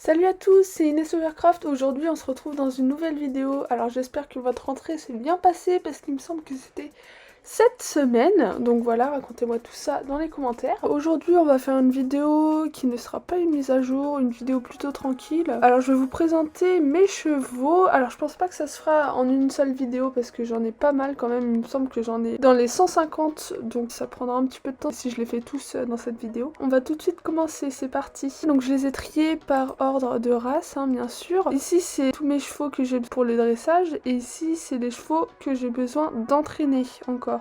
Salut à tous, c'est Inès Overcraft. Aujourd'hui on se retrouve dans une nouvelle vidéo. Alors j'espère que votre rentrée s'est bien passée parce qu'il me semble que c'était cette semaine. Donc voilà, racontez-moi tout ça dans les commentaires. Aujourd'hui on va faire une vidéo qui ne sera pas une mise à jour, une vidéo plutôt tranquille. Alors je vais vous présenter mes chevaux. Alors je pense pas que ça se fera en une seule vidéo parce que j'en ai pas mal quand même. Il me semble que j'en ai dans les 150, donc ça prendra un petit peu de temps si je les fais tous dans cette vidéo. On va tout de suite commencer, c'est parti. Donc je les ai triés par ordre de race, hein, bien sûr. Ici c'est tous mes chevaux que j'ai pour le dressage et ici c'est les chevaux que j'ai besoin d'entraîner encore.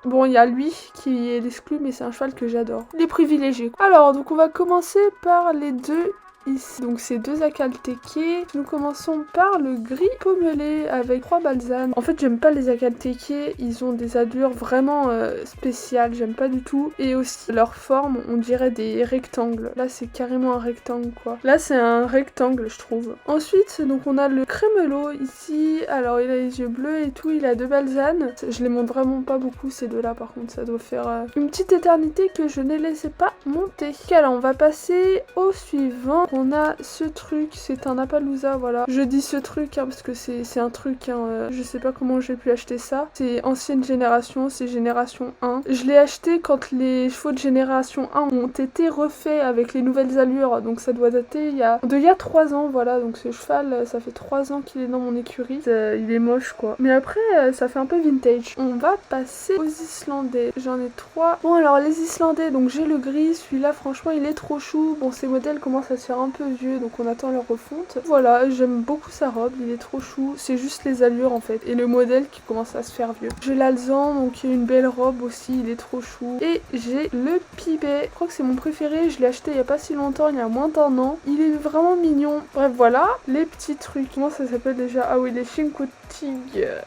Bon, il y a lui qui est l'exclu, mais c'est un cheval que j'adore. Les privilégiés. Alors, donc on va commencer par les deux ici. Donc c'est deux Akalteke. Nous commençons par le gris pommelé avec 3 balsanes. En fait j'aime pas les Akalteke, ils ont des allures vraiment spéciales, j'aime pas du tout. Et aussi leur forme, on dirait des rectangles. Là c'est carrément un rectangle quoi. Là c'est un rectangle je trouve. Ensuite donc on a le crémelo ici. Alors il a les yeux bleus et tout, il a 2 balsanes. Je les monte vraiment pas beaucoup ces deux là par contre, ça doit faire une petite éternité que je ne les ai pas montés. Ok, alors on va passer au suivant. On a ce truc, c'est un Appaloosa, voilà. Je dis ce truc hein, parce que c'est un truc, hein, je sais pas comment j'ai pu acheter ça. C'est ancienne génération, c'est génération 1. Je l'ai acheté quand les chevaux de génération 1 ont été refaits avec les nouvelles allures, donc ça doit dater il y a 3 ans, voilà. Donc ce cheval, ça fait 3 ans qu'il est dans mon écurie. Il est moche quoi. Mais après, ça fait un peu vintage. On va passer aux Islandais. J'en ai 3. Bon alors les Islandais, donc j'ai le gris, celui-là franchement il est trop chou. Bon ces modèles commencent à se faire un peu vieux donc on attend leur refonte. Voilà, j'aime beaucoup sa robe, il est trop chou. C'est juste les allures en fait et le modèle qui commence à se faire vieux. J'ai l'Alzan, donc il a une belle robe aussi, il est trop chou. Et j'ai le Pibet, je crois que c'est mon préféré, je l'ai acheté il y a pas si longtemps, il y a moins d'1 an. Il est vraiment mignon. Bref voilà, les petits trucs. Comment ça s'appelle déjà? Ah oui, les Chincotig.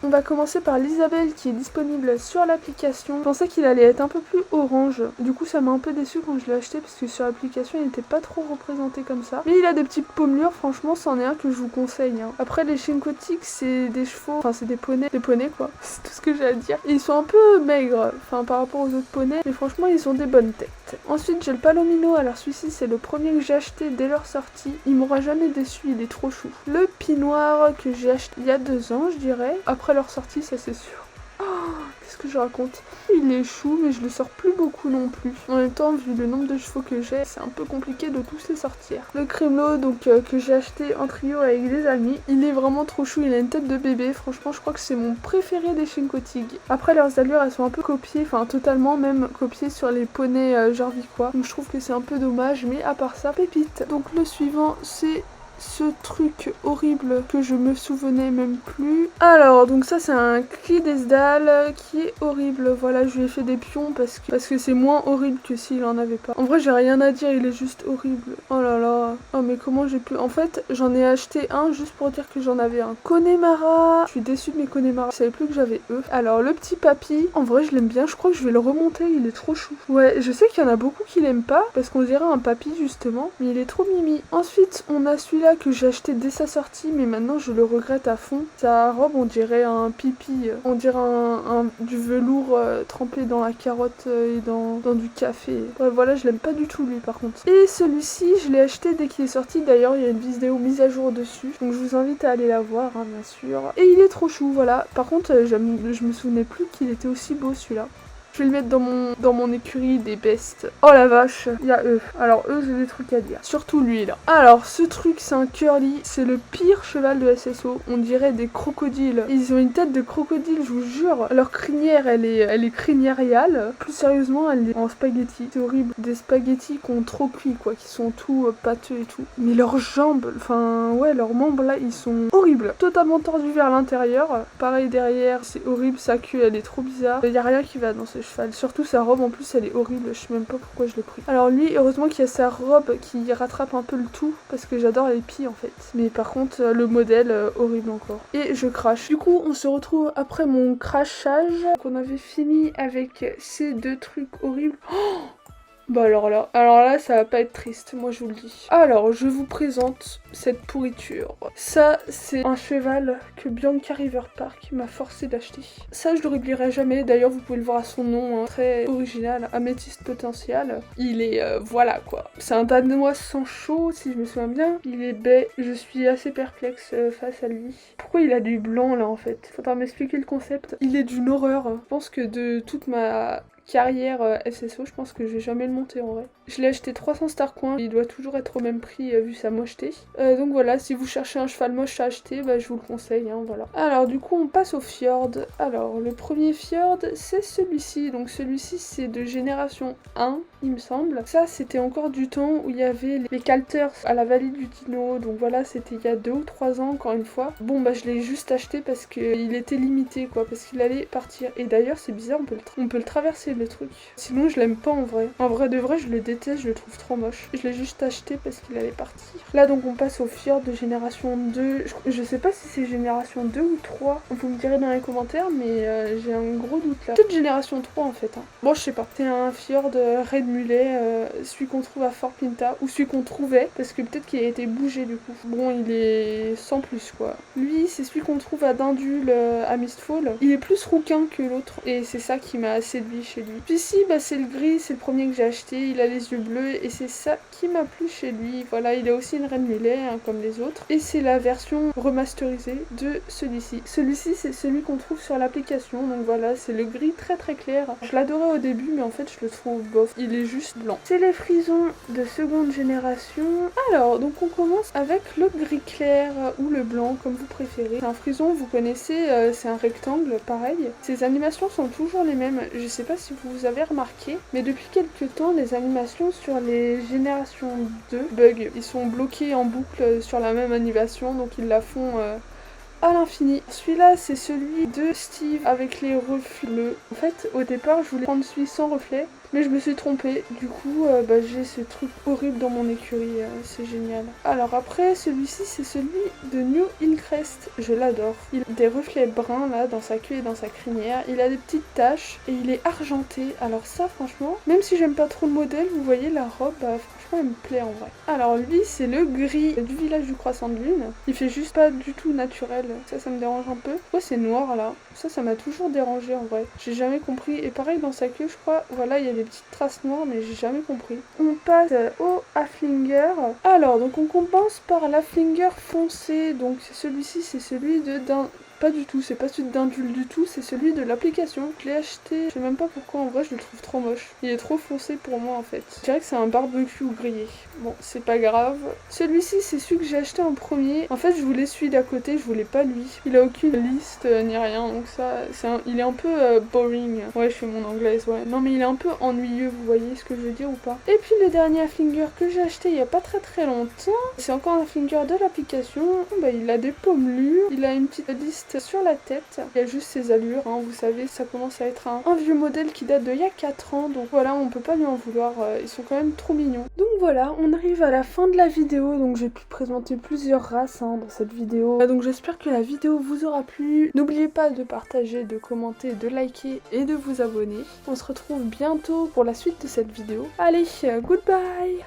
On va commencer par l'Isabelle qui est disponible sur l'application. Je pensais qu'il allait être un peu plus orange. Du coup ça m'a un peu déçu quand je l'ai acheté parce que sur l'application il n'était pas trop représenté comme ça. Mais il a des petites pommelures, franchement c'en est un que je vous conseille. Hein. Après les Chincotig c'est des chevaux, enfin c'est des poneys quoi. C'est tout ce que j'ai à dire. Et ils sont un peu maigres, enfin par rapport aux autres poneys, mais franchement ils ont des bonnes têtes. Ensuite j'ai le Palomino, alors celui-ci c'est le premier que j'ai acheté dès leur sortie. Il m'aura jamais déçu, il est trop chou. Le Pinoir que j'ai acheté il y a 2 ans je dirais. Après leur sortie ça c'est sûr. Oh, qu'est-ce que je raconte? Il est chou mais je le sors plus beaucoup non plus. En même temps vu le nombre de chevaux que j'ai c'est un peu compliqué de tous les sortir. Le Crémelo donc que j'ai acheté en trio avec des amis. Il est vraiment trop chou, il a une tête de bébé. Franchement je crois que c'est mon préféré des Chincotig. Après leurs allures elles sont un peu copiées, enfin totalement même copiées sur les poneys Jorviquois. Donc je trouve que c'est un peu dommage mais à part ça pépite. Donc le suivant c'est ce truc horrible que je me souvenais même plus. Alors donc ça c'est un Clydesdale qui est horrible. Voilà, je lui ai fait des pions parce que c'est moins horrible que s'il en avait pas. En vrai j'ai rien à dire, il est juste horrible. Oh là là. Oh mais comment j'ai pu... En fait j'en ai acheté un juste pour dire que j'en avais un. Connemara. Je suis déçue de mes Connemara. Je savais plus que j'avais eux. Alors le petit papy, en vrai je l'aime bien. Je crois que je vais le remonter, il est trop chou. Ouais, je sais qu'il y en a beaucoup qui l'aiment pas parce qu'on dirait un papy justement. Mais il est trop mimi. Ensuite on a celui-là que j'ai acheté dès sa sortie mais maintenant je le regrette à fond. Sa robe on dirait un pipi, on dirait du velours trempé dans la carotte et dans du café. Ouais, voilà, je l'aime pas du tout lui par contre. Et celui-ci je l'ai acheté dès qu'il est sorti, d'ailleurs il y a une vidéo mise à jour dessus donc je vous invite à aller la voir hein, bien sûr. Et il est trop chou, voilà. Par contre je me souvenais plus qu'il était aussi beau celui-là. Je vais le mettre dans mon écurie des bestes. Oh la vache, il y a eux. Alors eux, j'ai des trucs à dire. Surtout lui là. Alors ce truc, c'est un curly. C'est le pire cheval de SSO. On dirait des crocodiles. Ils ont une tête de crocodile, je vous jure. Leur crinière, elle est criniériale. Plus sérieusement, elle est en spaghetti. C'est horrible. Des spaghettis qui ont trop cuit quoi, qui sont tout pâteux et tout. Mais leurs jambes, enfin ouais, leurs membres là, ils sont horribles. Totalement tordus vers l'intérieur. Pareil derrière, c'est horrible. Sa queue, elle est trop bizarre. Il y a rien qui va dans ce cheval. Surtout sa robe en plus elle est horrible, je sais même pas pourquoi je l'ai pris. Alors lui heureusement qu'il y a sa robe qui rattrape un peu le tout parce que j'adore les pieds en fait. Mais par contre le modèle horrible encore. Et je crache. Du coup on se retrouve après mon crachage. Donc on avait fini avec ces deux trucs horribles. Oh, Bah alors là ça va pas être triste, moi je vous le dis. Alors je vous présente cette pourriture. Ça c'est un cheval que Bianca River Park m'a forcé d'acheter. Ça je le réglierai jamais, d'ailleurs vous pouvez le voir à son nom, hein, très original, améthyste potentiel. Il est voilà quoi. C'est un danois sans chaud si je me souviens bien. Il est baie, je suis assez perplexe face à lui. Pourquoi il a du blanc là en fait? Faudra m'expliquer le concept. Il est d'une horreur. Je pense que de toute ma carrière SSO, je pense que je vais jamais le monter en vrai. Je l'ai acheté 300 star coins, il doit toujours être au même prix vu sa mocheté. Donc voilà, si vous cherchez un cheval moche à acheter, bah, je vous le conseille, hein, voilà. Alors du coup on passe au fjord. Alors le premier fjord c'est celui-ci, donc celui-ci c'est de génération 1 il me semble. Ça c'était encore du temps où il y avait les calters à la vallée du Dino, donc voilà c'était il y a 2 ou 3 ans encore une fois. Bon bah je l'ai juste acheté parce qu'il était limité quoi, parce qu'il allait partir. Et d'ailleurs c'est bizarre, on peut le traverser le truc. Sinon je l'aime pas en vrai. En vrai de vrai je le déteste, je le trouve trop moche. Je l'ai juste acheté parce qu'il allait partir. Là donc on passe au fjord de génération 2. Je sais pas si c'est génération 2 ou 3. Vous me direz dans les commentaires mais j'ai un gros doute là. Peut-être génération 3 en fait. Hein. Bon je sais pas. C'est un fjord Red Mulet, celui qu'on trouve à Fort Pinta. Ou celui qu'on trouvait parce que peut-être qu'il a été bougé du coup. Bon il est sans plus quoi. Lui c'est celui qu'on trouve à Dindule à Mistfall. Il est plus rouquin que l'autre et c'est ça qui m'a séduit chez lui. Puis ici, bah, c'est le gris, c'est le premier que j'ai acheté, il a les yeux bleus et c'est ça qui m'a plu chez lui. Voilà, il a aussi une reine mulet hein, comme les autres. Et c'est la version remasterisée de celui-ci. Celui-ci, c'est celui qu'on trouve sur l'application, donc voilà, c'est le gris très très clair. Je l'adorais au début, mais en fait, je le trouve bof. Il est juste blanc. C'est les frisons de seconde génération. Alors, donc on commence avec le gris clair ou le blanc, comme vous préférez. C'est un frison, vous connaissez, c'est un rectangle, pareil. Ses animations sont toujours les mêmes. Je sais pas si vous avez remarqué, mais depuis quelques temps, les animations sur les générations 2 bug. Ils sont bloqués en boucle sur la même animation, donc ils la font à l'infini. Celui-là, c'est celui de Steve avec les reflets bleus. En fait, au départ, je voulais prendre celui sans reflet, mais je me suis trompée. Du coup, bah, j'ai ce truc horrible dans mon écurie. C'est génial. Alors après, celui-ci, c'est celui de New Hillcrest. Je l'adore. Il a des reflets bruns là dans sa queue et dans sa crinière. Il a des petites taches et il est argenté. Alors ça, franchement, même si j'aime pas trop le modèle, vous voyez la robe, franchement, elle me plaît en vrai. Alors lui, c'est le gris du village du croissant de lune. Il fait juste pas du tout naturel. Ça me dérange un peu. Pourquoi c'est noir là? Ça m'a toujours dérangé en vrai. J'ai jamais compris. Et pareil dans sa queue, je crois, voilà, il y a des petites traces noires, mais j'ai jamais compris. On passe au Haflinger. Alors, donc on commence par l'Haflinger foncé. Donc celui-ci, c'est celui de pas du tout, c'est pas celui d'Indule du tout, c'est celui de l'application. Je l'ai acheté, je sais même pas pourquoi, en vrai je le trouve trop moche. Il est trop foncé pour moi en fait. Je dirais que c'est un barbecue grillé. Bon, c'est pas grave. Celui-ci, c'est celui que j'ai acheté en premier. En fait, je voulais celui d'à côté, je voulais pas lui. Il a aucune liste ni rien, donc ça, il est un peu boring. Ouais, je fais mon anglaise, ouais. Non mais il est un peu ennuyeux, vous voyez ce que je veux dire ou pas? Et puis le dernier Haflinger que j'ai acheté il y a pas très longtemps, c'est encore un Haflinger de l'application. Bah, il a des pommelures, il a une petite liste sur la tête. Il y a juste ses allures, hein, vous savez, ça commence à être un vieux modèle qui date d'il y a 4 ans, donc voilà, on peut pas lui en vouloir, ils sont quand même trop mignons. Donc voilà, on arrive à la fin de la vidéo, donc j'ai pu présenter plusieurs races hein, dans cette vidéo. Donc j'espère que la vidéo vous aura plu. N'oubliez pas de partager, de commenter, de liker et de vous abonner. On se retrouve bientôt pour la suite de cette vidéo. Allez, goodbye!